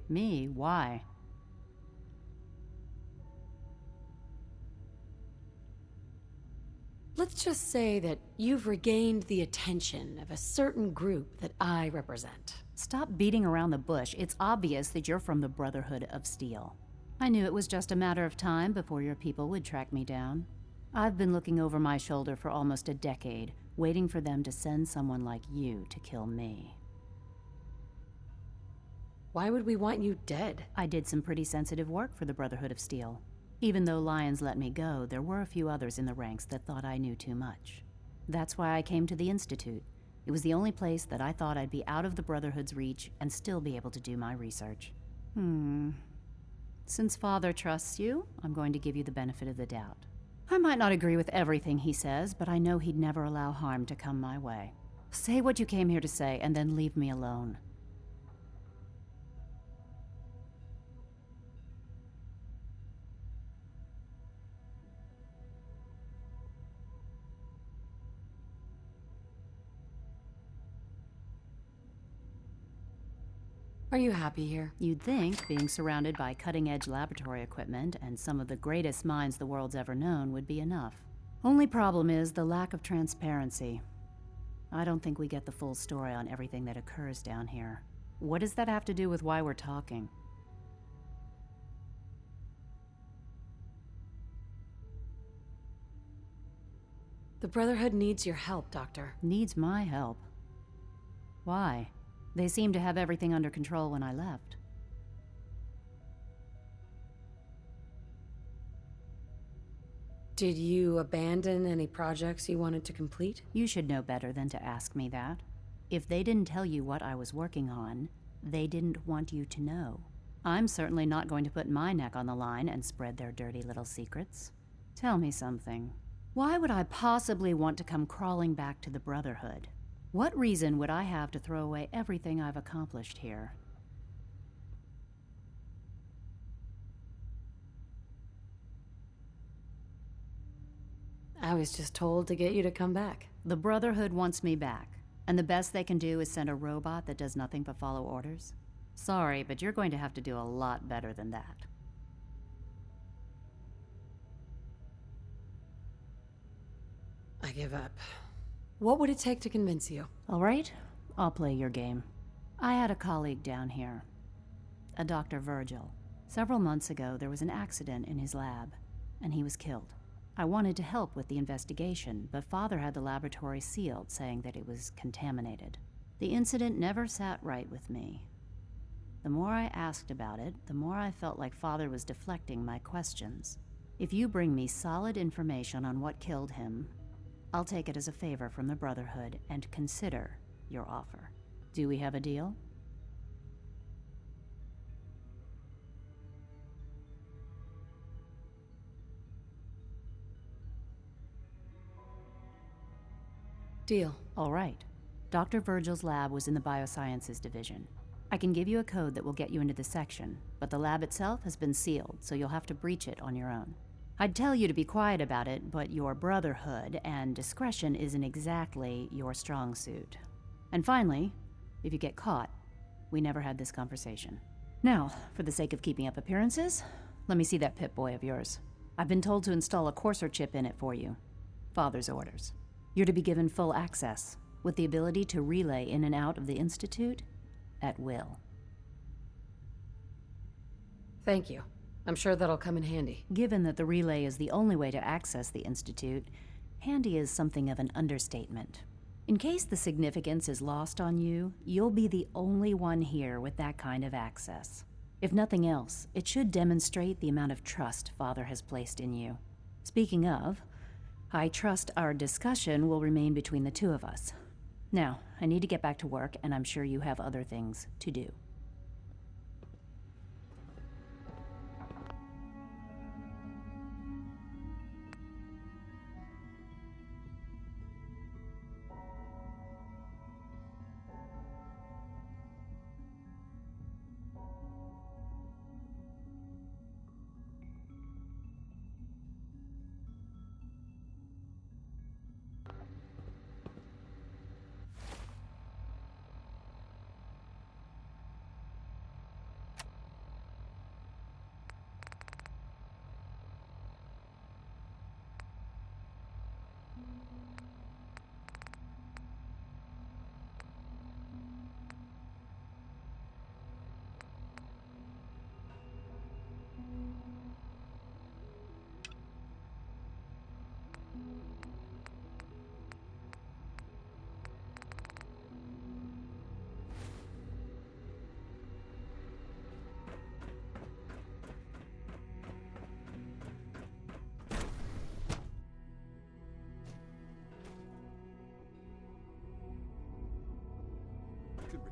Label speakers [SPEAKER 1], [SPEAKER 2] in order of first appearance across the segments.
[SPEAKER 1] Me? Why?
[SPEAKER 2] Let's just say that you've regained the attention of a certain group that I represent.
[SPEAKER 1] Stop beating around the bush. It's obvious that you're from the Brotherhood of Steel. I knew it was just a matter of time before your people would track me down. I've been looking over my shoulder for almost a decade, waiting for them to send someone like you to kill me.
[SPEAKER 2] Why would we want you dead?
[SPEAKER 1] I did some pretty sensitive work for the Brotherhood of Steel. Even though Lyons let me go, there were a few others in the ranks that thought I knew too much. That's why I came to the Institute. It was the only place that I thought I'd be out of the Brotherhood's reach and still be able to do my research. Since Father trusts you, I'm going to give you the benefit of the doubt. I might not agree with everything he says, but I know he'd never allow harm to come my way. Say what you came here to say, and then leave me alone.
[SPEAKER 2] Are you happy here?
[SPEAKER 1] You'd think being surrounded by cutting-edge laboratory equipment and some of the greatest minds the world's ever known would be enough. Only problem is the lack of transparency. I don't think we get the full story on everything that occurs down here. What does that have to do with why we're talking?
[SPEAKER 2] The Brotherhood needs your help, Doctor.
[SPEAKER 1] Needs my help. Why? They seemed to have everything under control when I left.
[SPEAKER 2] Did you abandon any projects you wanted to complete?
[SPEAKER 1] You should know better than to ask me that. If they didn't tell you what I was working on, they didn't want you to know. I'm certainly not going to put my neck on the line and spread their dirty little secrets. Tell me something. Why would I possibly want to come crawling back to the Brotherhood? What reason would I have to throw away everything I've accomplished here?
[SPEAKER 2] I was just told to get you to come back.
[SPEAKER 1] The Brotherhood wants me back, and the best they can do is send a robot that does nothing but follow orders. Sorry, but you're going to have to do a lot better than that.
[SPEAKER 2] I give up. What would it take to convince you?
[SPEAKER 1] All right, I'll play your game. I had a colleague down here, a Dr. Virgil. Several months ago, there was an accident in his lab, and he was killed. I wanted to help with the investigation, but Father had the laboratory sealed, saying that it was contaminated. The incident never sat right with me. The more I asked about it, the more I felt like Father was deflecting my questions. If you bring me solid information on what killed him, I'll take it as a favor from the Brotherhood and consider your offer. Do we have a deal?
[SPEAKER 2] Deal.
[SPEAKER 1] All right. Dr. Virgil's lab was in the Biosciences Division. I can give you a code that will get you into the section, but the lab itself has been sealed, so you'll have to breach it on your own. I'd tell you to be quiet about it, but your Brotherhood and discretion isn't exactly your strong suit. And finally, if you get caught, we never had this conversation. Now, for the sake of keeping up appearances, let me see that Pip-Boy of yours. I've been told to install a Courser chip in it for you. Father's orders. You're to be given full access, with the ability to relay in and out of the Institute at will.
[SPEAKER 2] Thank you. I'm sure that'll come in handy.
[SPEAKER 1] Given that the relay is the only way to access the Institute, handy is something of an understatement. In case the significance is lost on you, you'll be the only one here with that kind of access. If nothing else, it should demonstrate the amount of trust Father has placed in you. Speaking of, I trust our discussion will remain between the two of us. Now, I need to get back to work, and I'm sure you have other things to do.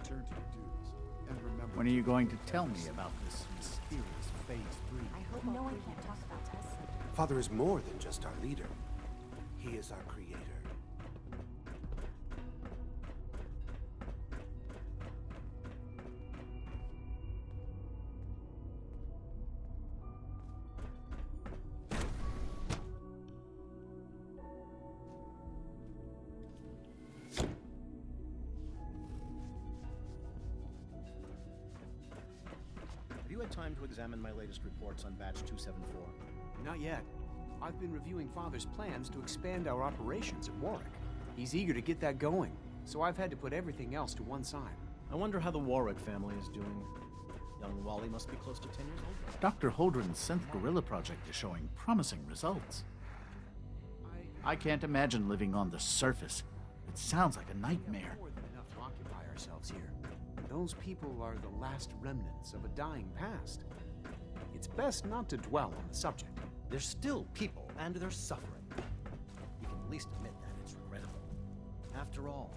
[SPEAKER 3] Return to your duties. And remember...
[SPEAKER 4] When are you going to tell me about this mysterious Phase 3?
[SPEAKER 5] No one can't talk about us.
[SPEAKER 6] Father is more than just our leader. He is our creator.
[SPEAKER 7] Have you had time to examine my latest reports on Batch 274?
[SPEAKER 3] Not yet. I've been reviewing Father's plans to expand our operations at Warwick. He's eager to get that going, so I've had to put everything else to one side.
[SPEAKER 7] I wonder how the Warwick family is doing. Young Wally must be close to 10 years old.
[SPEAKER 4] Dr. Holdren's Synth Gorilla project is showing promising results. I can't imagine living on the surface. It sounds like a nightmare.
[SPEAKER 3] More than enough to occupy ourselves here. Those people are the last remnants of a dying past. It's best not to dwell on the subject.
[SPEAKER 7] They're still people, and they're suffering. We can at least admit that it's regrettable. After all,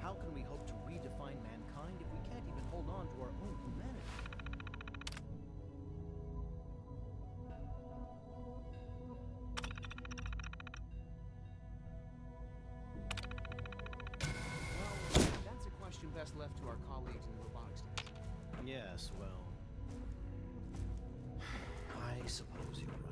[SPEAKER 7] how can we hope to redefine mankind if we can't even hold on to our own humanity?
[SPEAKER 3] Well, that's a question best left to our colleagues in the robotics division.
[SPEAKER 7] Yes, well... I suppose you're right.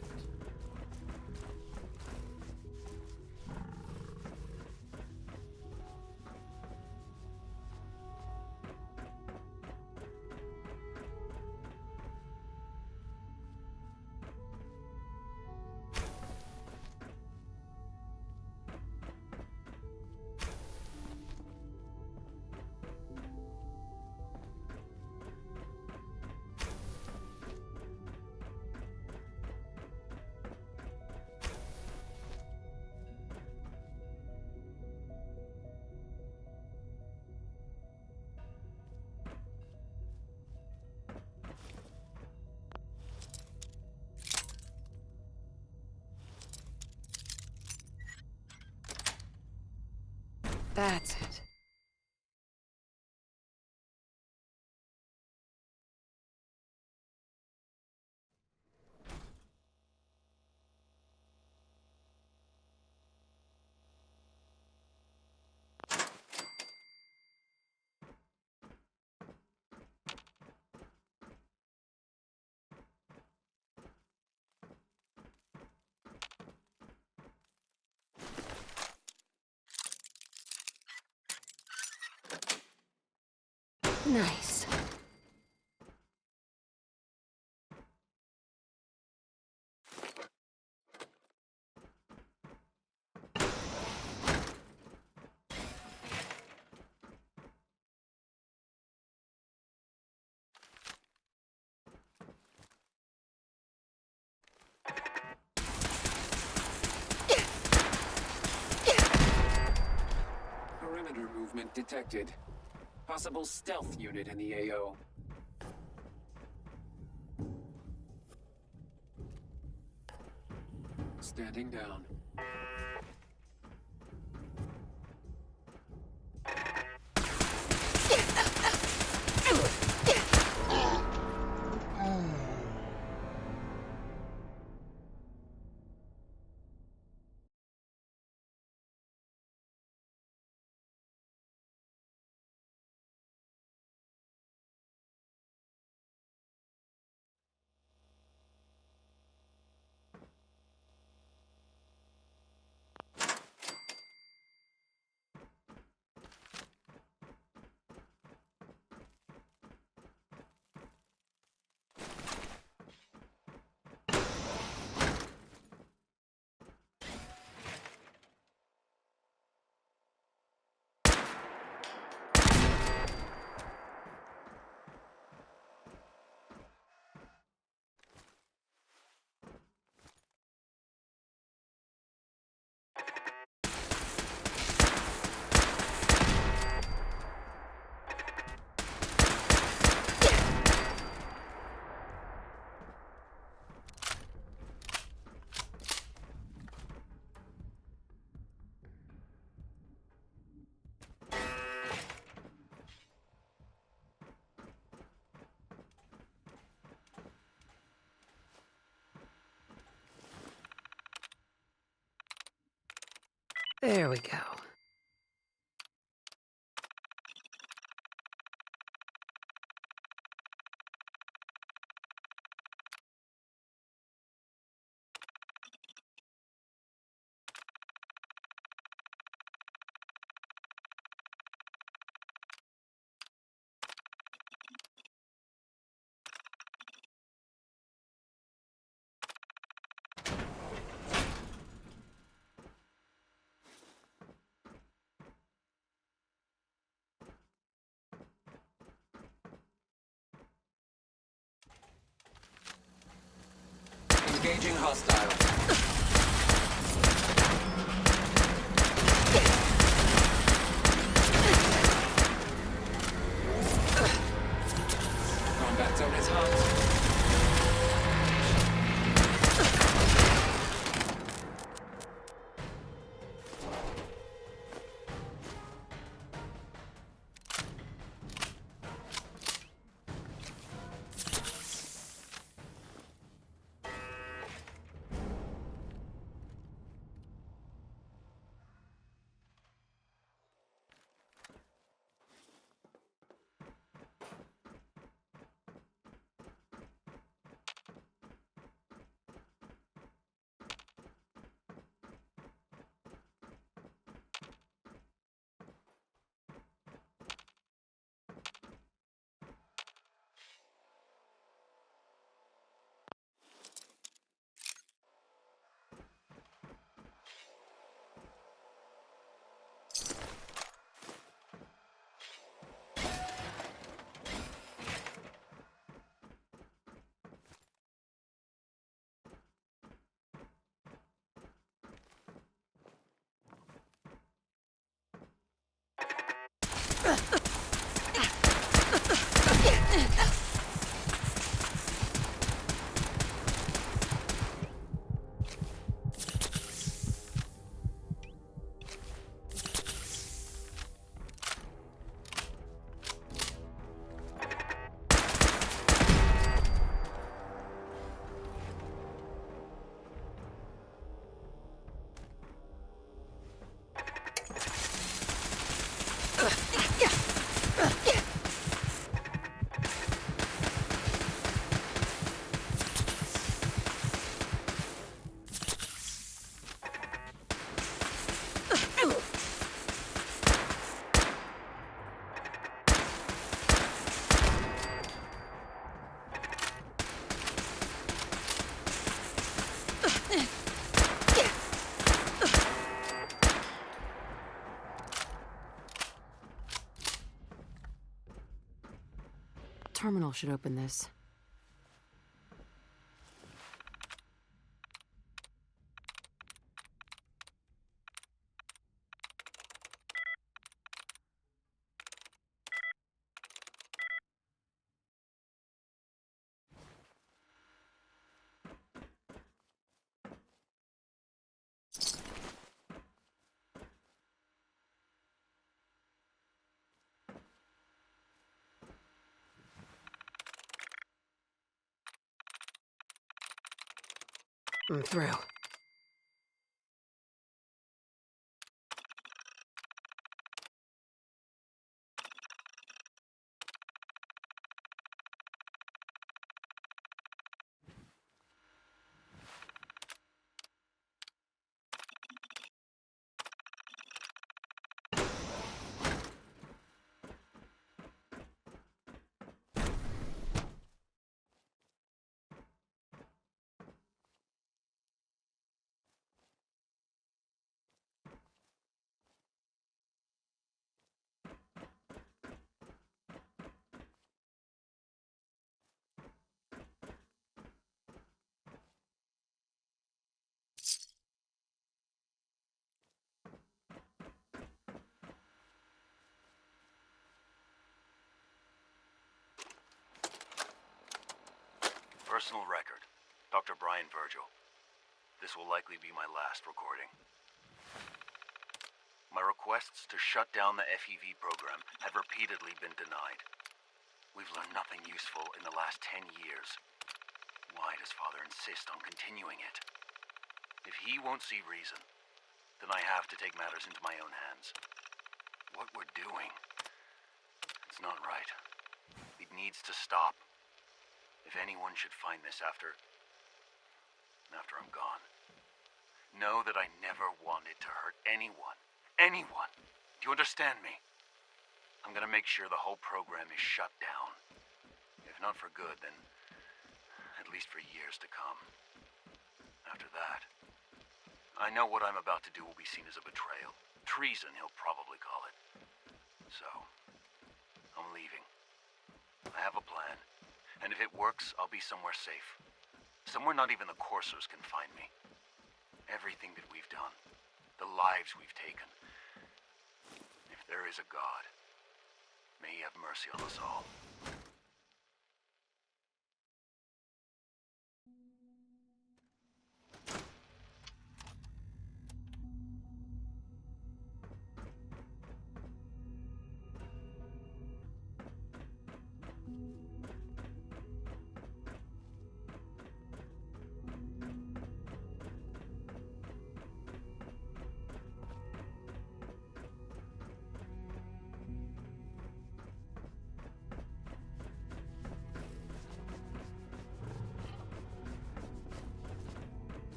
[SPEAKER 2] That's it. Nice.
[SPEAKER 8] Perimeter movement detected. Possible stealth unit in the AO. Standing down.
[SPEAKER 2] There we go.
[SPEAKER 8] Engaging hostile. Combat zone is hot.
[SPEAKER 2] Terminal should open this. I'm through.
[SPEAKER 9] Personal record. Dr. Brian Virgil. This will likely be my last recording. My requests to shut down the FEV program have repeatedly been denied. We've learned nothing useful in the last 10 years. Why does Father insist on continuing it? If he won't see reason, then I have to take matters into my own hands. What we're doing, it's not right. It needs to stop. If anyone should find this after I'm gone, know that I never wanted to hurt anyone. Anyone. Do you understand me? I'm gonna make sure the whole program is shut down. If not for good, then at least for years to come. After that, I know what I'm about to do will be seen as a betrayal. Treason, he'll probably call it. So, I'm leaving. I have a plan, and if it works, I'll be somewhere safe. Somewhere not even the Coursers can find me. Everything that we've done, the lives we've taken. If there is a God, may he have mercy on us all.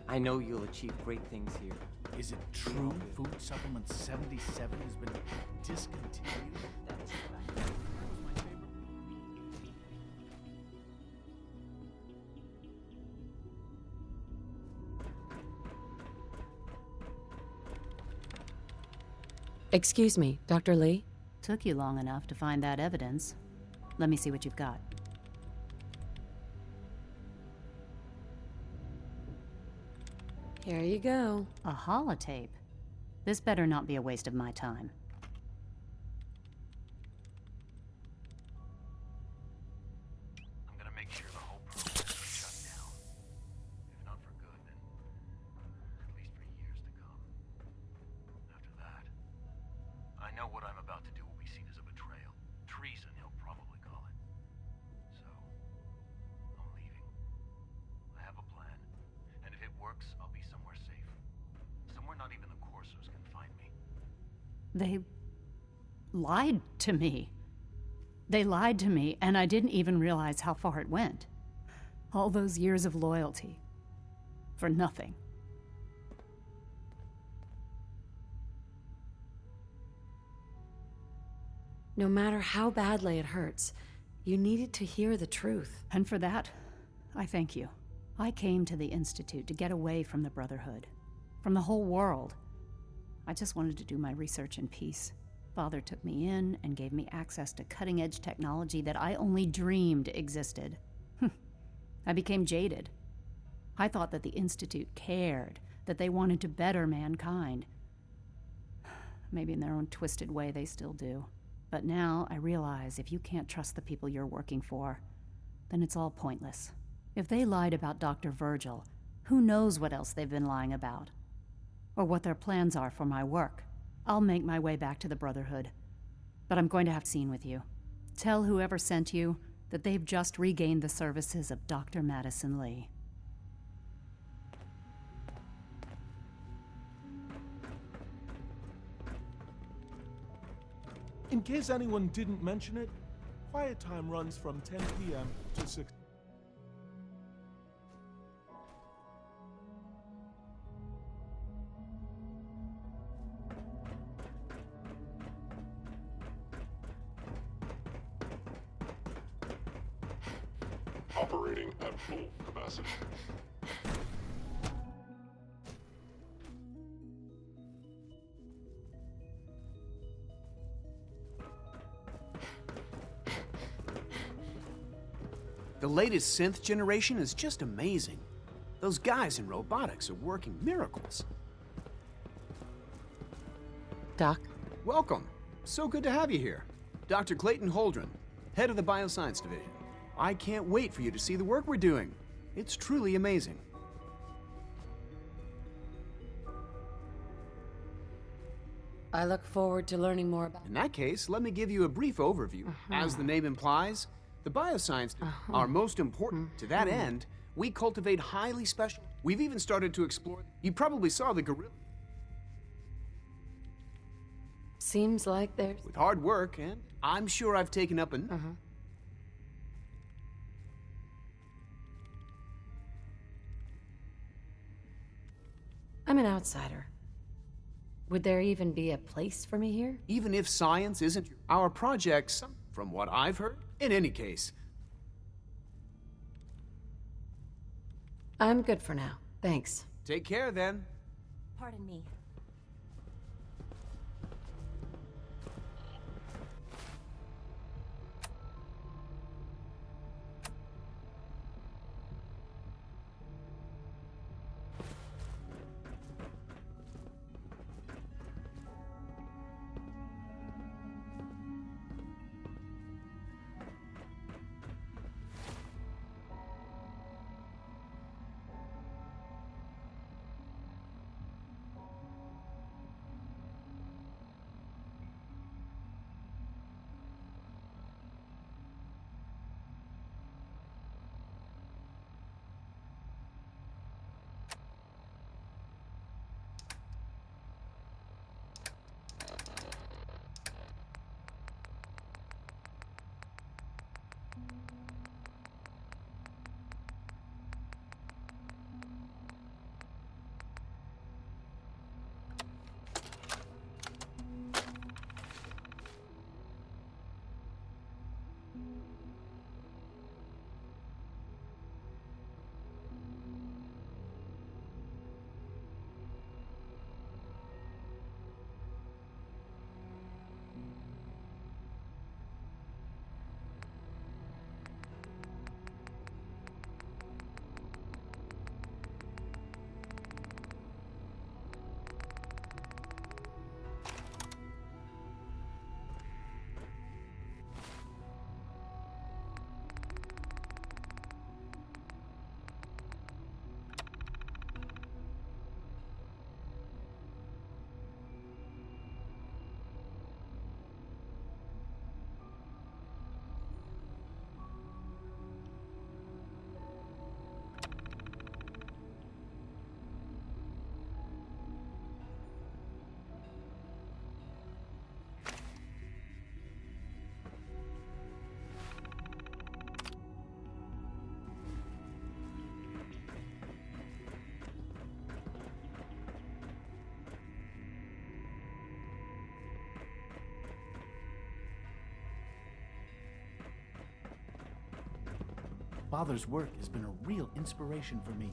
[SPEAKER 3] I know you'll achieve great things here.
[SPEAKER 4] Is it true Food Supplement 77 has been discontinued?
[SPEAKER 2] Excuse me, Dr. Lee?
[SPEAKER 1] Took you long enough to find that evidence. Let me see what you've got.
[SPEAKER 2] Here you go.
[SPEAKER 1] A holotape? This better not be a waste of my time.
[SPEAKER 9] I'm gonna make sure the whole program is shut down. If not for good, then at least for years to come. After that, I know what I'm about to do will be seen as a betrayal. Treason, he'll probably call it. So, I'm leaving. I have a plan. And if it works, I'll be somewhere safe. Somewhere not even the Coursers can find me.
[SPEAKER 1] They lied to me. They lied to me, and I didn't even realize how far it went. All those years of loyalty. For nothing.
[SPEAKER 2] No matter how badly it hurts, you needed to hear the truth.
[SPEAKER 1] And for that, I thank you. I came to the Institute to get away from the Brotherhood. From the whole world. I just wanted to do my research in peace. Father took me in and gave me access to cutting-edge technology that I only dreamed existed. I became jaded. I thought that the Institute cared, that they wanted to better mankind. Maybe in their own twisted way they still do. But now I realize if you can't trust the people you're working for, then it's all pointless. If they lied about Dr. Virgil, who knows what else they've been lying about? Or what their plans are for my work. I'll make my way back to the Brotherhood. But I'm going to have a scene with you. Tell whoever sent you that they've just regained the services of Dr. Madison Lee.
[SPEAKER 10] In case anyone didn't mention it, quiet time runs from 10 p.m. to 6.
[SPEAKER 11] Operating at full capacity.
[SPEAKER 3] The latest synth generation is just amazing. Those guys in robotics are working miracles.
[SPEAKER 2] Doc?
[SPEAKER 3] Welcome. So good to have you here. Dr. Clayton Holdren, head of the Bioscience Division. I can't wait for you to see the work we're doing. It's truly amazing.
[SPEAKER 2] I look forward to learning more about...
[SPEAKER 3] In that case, let me give you a brief overview. As the name implies, the bioscience are most important. To that end, we cultivate highly special... We've even started to explore... You probably saw the gorilla...
[SPEAKER 2] Seems like there's...
[SPEAKER 3] With hard work, and I'm sure I've taken up an...
[SPEAKER 2] I'm an outsider. Would there even be a place for me here?
[SPEAKER 3] Even if science isn't our projects, from what I've heard, in any case.
[SPEAKER 2] I'm good for now. Thanks.
[SPEAKER 3] Take care, then.
[SPEAKER 5] Pardon me.
[SPEAKER 4] Father's work has been a real inspiration for me.